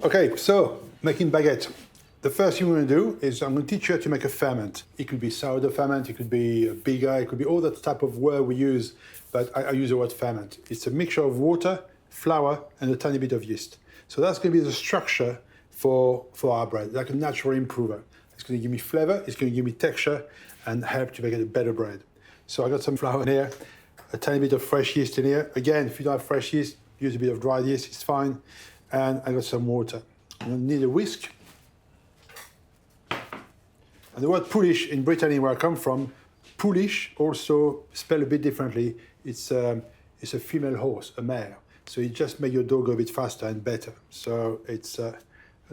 Okay, so making baguette. The first thing we're going to do is I'm going to teach you how to make a ferment. It could be sourdough ferment, it could be a bigger, it could be all that type of word we use, but I use the word ferment. It's a mixture of water, flour, and a tiny bit of yeast. So that's going to be the structure for our bread, like a natural improver. It's going to give me flavor, it's going to give me texture, and help to make it a better bread. So I got some flour in here, a tiny bit of fresh yeast in here. Again, if you don't have fresh yeast, use a bit of dried yeast, it's fine. And I got some water. I'm going to need a whisk. And the word Polish in Brittany, where I come from, Polish also spelled a bit differently. It's a female horse, a mare. So it just makes your dough go a bit faster and better. So it's an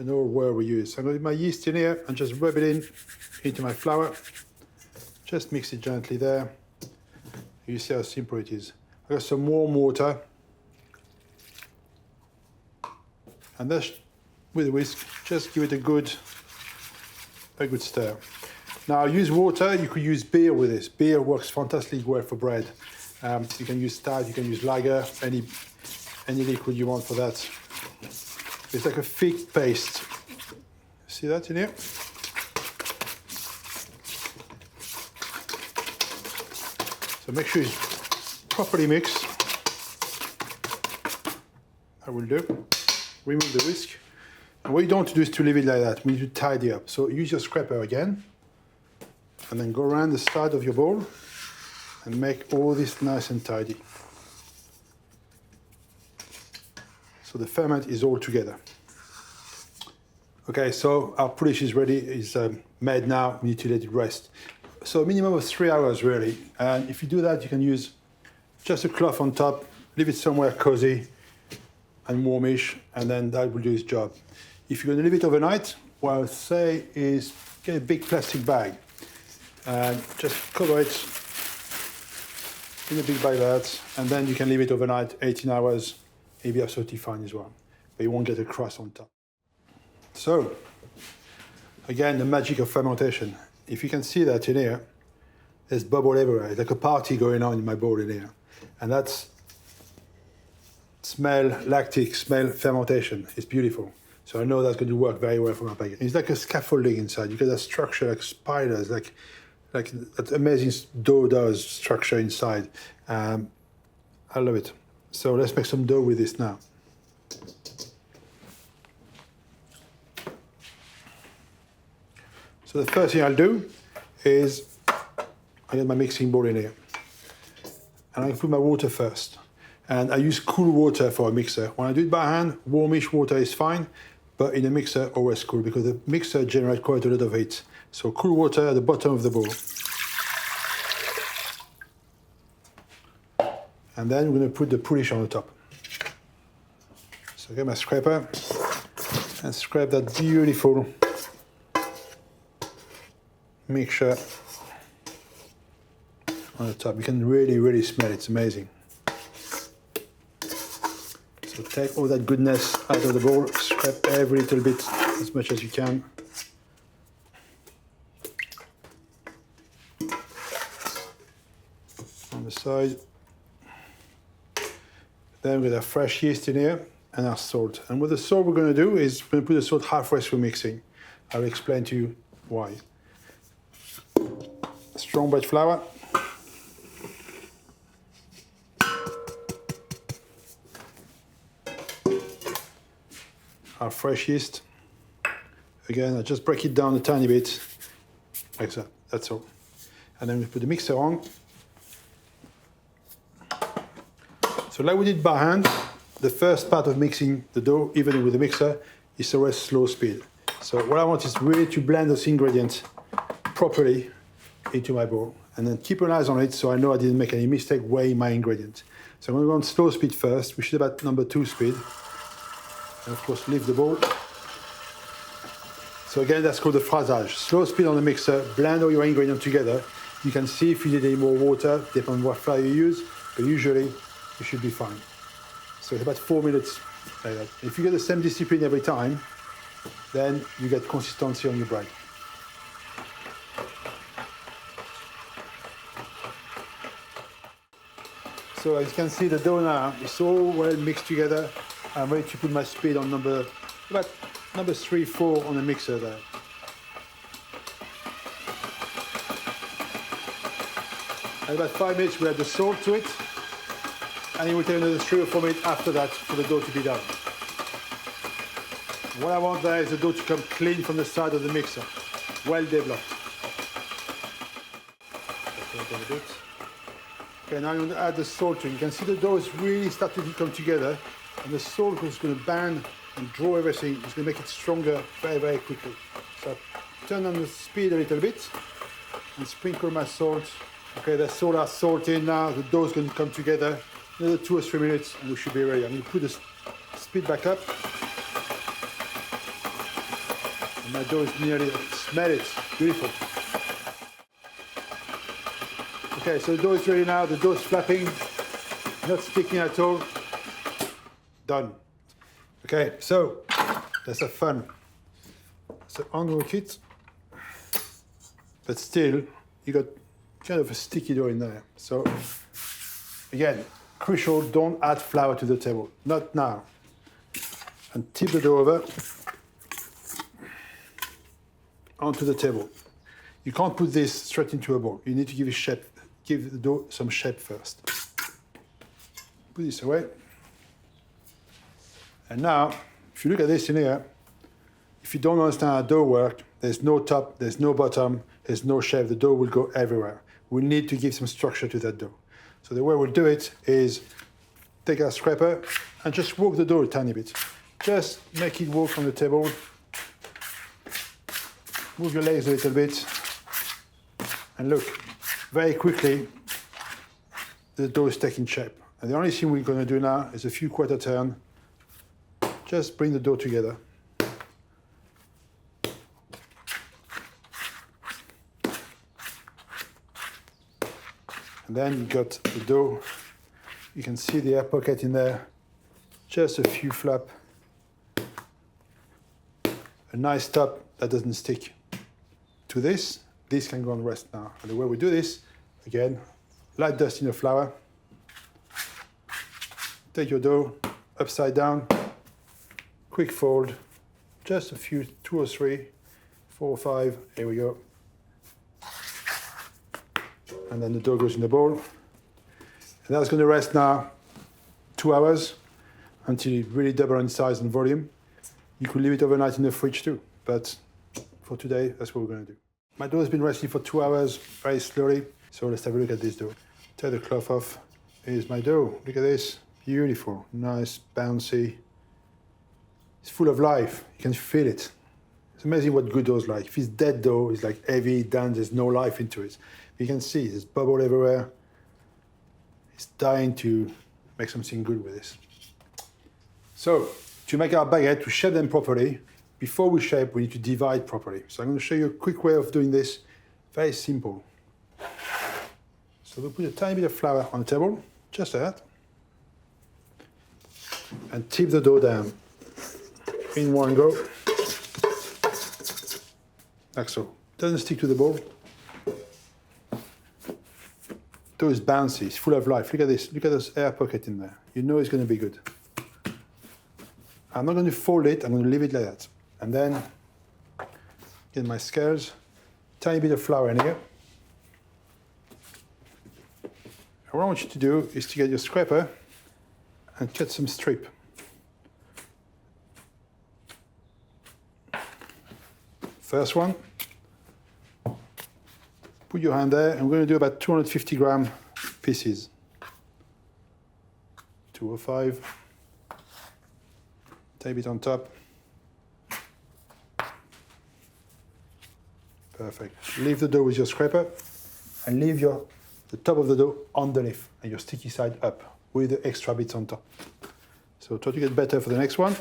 old word we use. So I'm going to put my yeast in here and just rub it into my flour. Just mix it gently there. You see how simple it is. I got some warm water. And that's, with a whisk, just give it a good stir. Now, use water. You could use beer with this. Beer works fantastically well for bread. You can use stout, you can use lager, any liquid you want for that. It's like a thick paste. See that in here? So make sure it's properly mixed. I will do. Remove the whisk. And what you don't want to do is to leave it like that. We need to tidy up. So use your scraper again. And then go around the side of your bowl and make all this nice and tidy. So the ferment is all together. Okay, so our Polish is ready, is made now. We need to let it rest. So a minimum of 3 hours really. And if you do that, you can use just a cloth on top, leave it somewhere cozy and warmish, and then that will do its job. If you're going to leave it overnight, what I would say is get a big plastic bag and just cover it in a big bag like that, and then you can leave it overnight, 18 hours, it'll be absolutely fine as well. But you won't get a crust on top. So, again, the magic of fermentation. If you can see that in here, there's bubble everywhere. It's like a party going on in my bowl in here. And that's lactic smell fermentation. It's beautiful. So I know that's going to work very well for my baguette. It's like a scaffolding inside. You get that structure like spiders, like that amazing dough structure inside. I love it. So let's make some dough with this now. So the first thing I'll do is I get my mixing bowl in here. And I put my water first. And I use cool water for a mixer. When I do it by hand, warmish water is fine, but in a mixer, always cool, because the mixer generates quite a lot of heat. So cool water at the bottom of the bowl. And then we're going to put the Polish on the top. So I get my scraper and scrape that beautiful mixture on the top. You can really, really smell it. It's amazing. So take all that goodness out of the bowl, scrape every little bit as much as you can. On the side. Then we're going to have fresh yeast in here and our salt. And with the salt we're going to do is we're going to put the salt halfway through mixing. I'll explain to you why. Strong bread flour. Our fresh yeast. Again, I just break it down a tiny bit, like that, that's all. And then we put the mixer on. So like we did by hand, the first part of mixing the dough, even with the mixer, is always slow speed. So what I want is really to blend those ingredients properly into my bowl. And then keep an eye on it so I know I didn't make any mistake weighing my ingredients. So I'm going to go on slow speed first, which is about number 2 speed. And of course, leave the bowl. So again, that's called the phrasage. Slow speed on the mixer, blend all your ingredients together. You can see if you need any more water, depending on what flour you use, but usually you should be fine. So it's about 4 minutes like that. If you get the same discipline every time, then you get consistency on your bread. So as you can see, the dough now is all well mixed together. I'm ready to put my speed on number About number 3, 4 on the mixer there. And about 5 minutes, we add the salt to it. And it will take another 3 or 4 minutes after that for the dough to be done. What I want there is the dough to come clean from the side of the mixer, well developed. Okay, now I'm going to add the salt to it. You can see the dough is really starting to come together, and the salt is going to band and draw everything. It's going to make it stronger very, very quickly. So turn on the speed a little bit and sprinkle my salt. Okay, the salt are salted now. The dough is going to come together. Another 2 or 3 minutes, and we should be ready. I'm going to put the speed back up. And my dough is nearly, smell it, beautiful. Okay, so the dough is ready now. The dough is flapping, not sticking at all. Done. Okay, so let's have fun. So unhook it, but still you got kind of a sticky dough in there. So again, crucial, don't add flour to the table, not now. And tip the dough over onto the table. You can't put this straight into a bowl. You need to give it shape. Give the dough some shape first. Put this away. And now, if you look at this in here, if you don't understand how dough works, there's no top, there's no bottom, there's no shape. The dough will go everywhere. We need to give some structure to that dough. So the way we'll do it is take our scraper and just walk the dough a tiny bit. Just make it walk on the table. Move your legs a little bit. And look, very quickly, the dough is taking shape. And the only thing we're going to do now is a few quarter turn. Just bring the dough together. And then you got the dough. You can see the air pocket in there. Just a few flap. A nice top that doesn't stick to this. This can go on rest now. And the way we do this, again, light dust in the flour. Take your dough upside down. Quick fold. Just a few, 2 or 3, 4 or 5. Here we go. And then the dough goes in the bowl. And that's going to rest now 2 hours until it really doubles in size and volume. You could leave it overnight in the fridge too, but for today, that's what we're going to do. My dough has been resting for 2 hours, very slowly. So let's have a look at this dough. Take the cloth off. Here's my dough. Look at this. Beautiful, nice, bouncy. It's full of life. You can feel it. It's amazing what good dough is like. If it's dead dough, it's like heavy, done, there's no life into it. You can see there's bubble everywhere. It's dying to make something good with this. So, to make our baguette, to shape them properly, before we shape, we need to divide properly. So I'm going to show you a quick way of doing this. Very simple. So we'll put a tiny bit of flour on the table, just like that. And tip the dough down in one go. Like so. Doesn't stick to the bowl. Dough is bouncy, it's full of life. Look at this, look at this air pocket in there. You know it's going to be good. I'm not going to fold it, I'm going to leave it like that. And then get my scales, tiny bit of flour in here. And what I want you to do is to get your scraper and cut some strip. First one. Put your hand there, and we're going to do about 250 gram pieces. 205. Tape it on top. Perfect. Leave the dough with your scraper, and leave the top of the dough underneath, and your sticky side up, with the extra bits on top. So try to get better for the next one.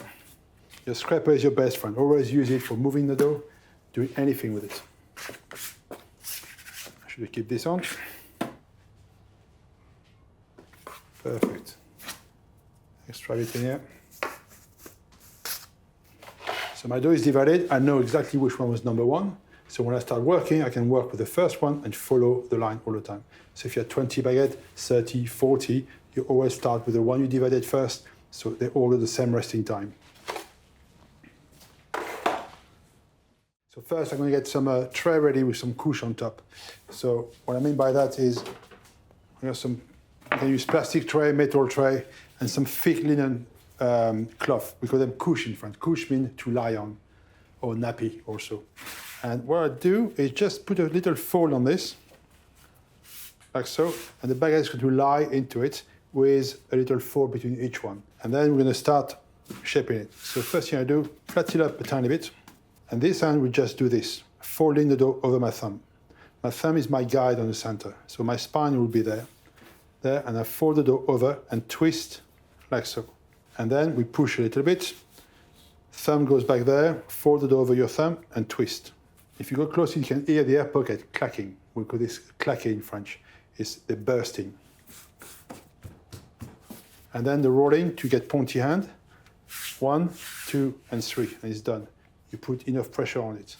Your scraper is your best friend. Always use it for moving the dough, doing anything with it. Should we keep this on? Perfect. Extra bit in here. So my dough is divided. I know exactly which one was number one. So when I start working, I can work with the first one and follow the line all the time. So if you have 20 baguettes, 30, 40, you always start with the one you divided first, so they all have the same resting time. So first I'm going to get some tray ready with some couche on top. So what I mean by that is you can use plastic tray, metal tray, and some thick linen cloth. We call them couche in French. Couche means to lie on, or nappy also. And what I do is just put a little fold on this, like so, and the baguette is going to lie into it with a little fold between each one. And then we're going to start shaping it. So first thing I do, flatten it up a tiny bit, and this hand we just do this, folding the dough over my thumb. My thumb is my guide on the center, so my spine will be there, and I fold the dough over and twist like so. And then we push a little bit, thumb goes back there, fold the dough over your thumb and twist. If you go close, you can hear the air pocket clacking. We call this claquer in French. It's the bursting. And then the rolling to get pointy hand. 1, 2, and 3, and it's done. You put enough pressure on it.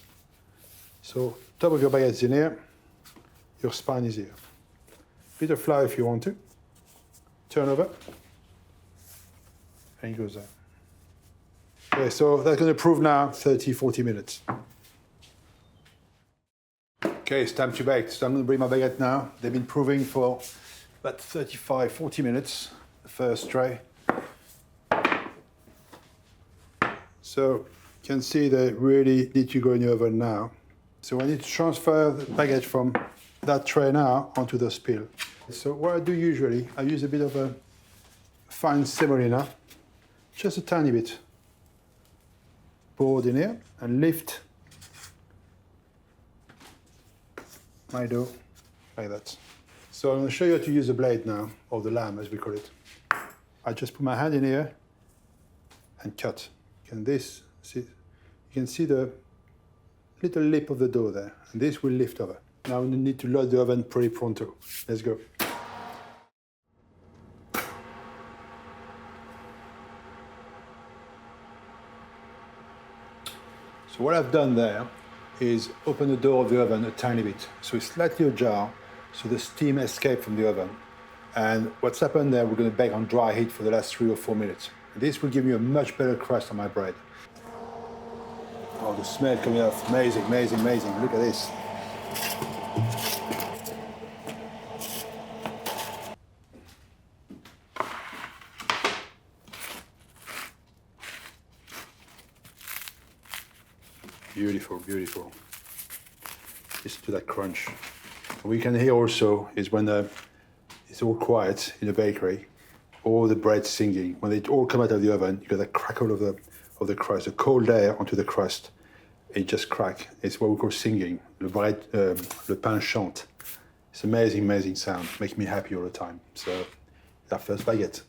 So top of your baguette is in here, your spine is here. Bit of flour if you want to. Turn over, and it goes there. Okay, so that's going to prove now 30, 40 minutes. Okay, it's time to bake. So I'm going to bring my baguette now. They've been proving for about 35, 40 minutes, the first tray. So you can see they really need to go in the oven now. So I need to transfer the baguette from that tray now onto the spill. So what I do usually, I use a bit of a fine semolina, just a tiny bit. Pour it in here and lift my dough like that. So I'm going to show you how to use the blade now, or the lamb as we call it. I just put my hand in here and cut. You can see the little lip of the dough there, and this will lift over. Now we need to load the oven pretty pronto. Let's go. So what I've done there is open the door of the oven a tiny bit. So it's slightly ajar, so the steam escapes from the oven. And what's happened there, we're going to bake on dry heat for the last 3 or 4 minutes. This will give me a much better crust on my bread. Oh, the smell coming off, amazing, amazing, amazing. Look at this. Beautiful, beautiful. Listen to that crunch. What you can hear also is when it's all quiet in the bakery, all the bread singing. When they all come out of the oven, you got that crackle of the crust, the cold air onto the crust. It just crack. It's what we call singing. Le pain chante. It's amazing, amazing sound. Makes me happy all the time. So, our first baguette.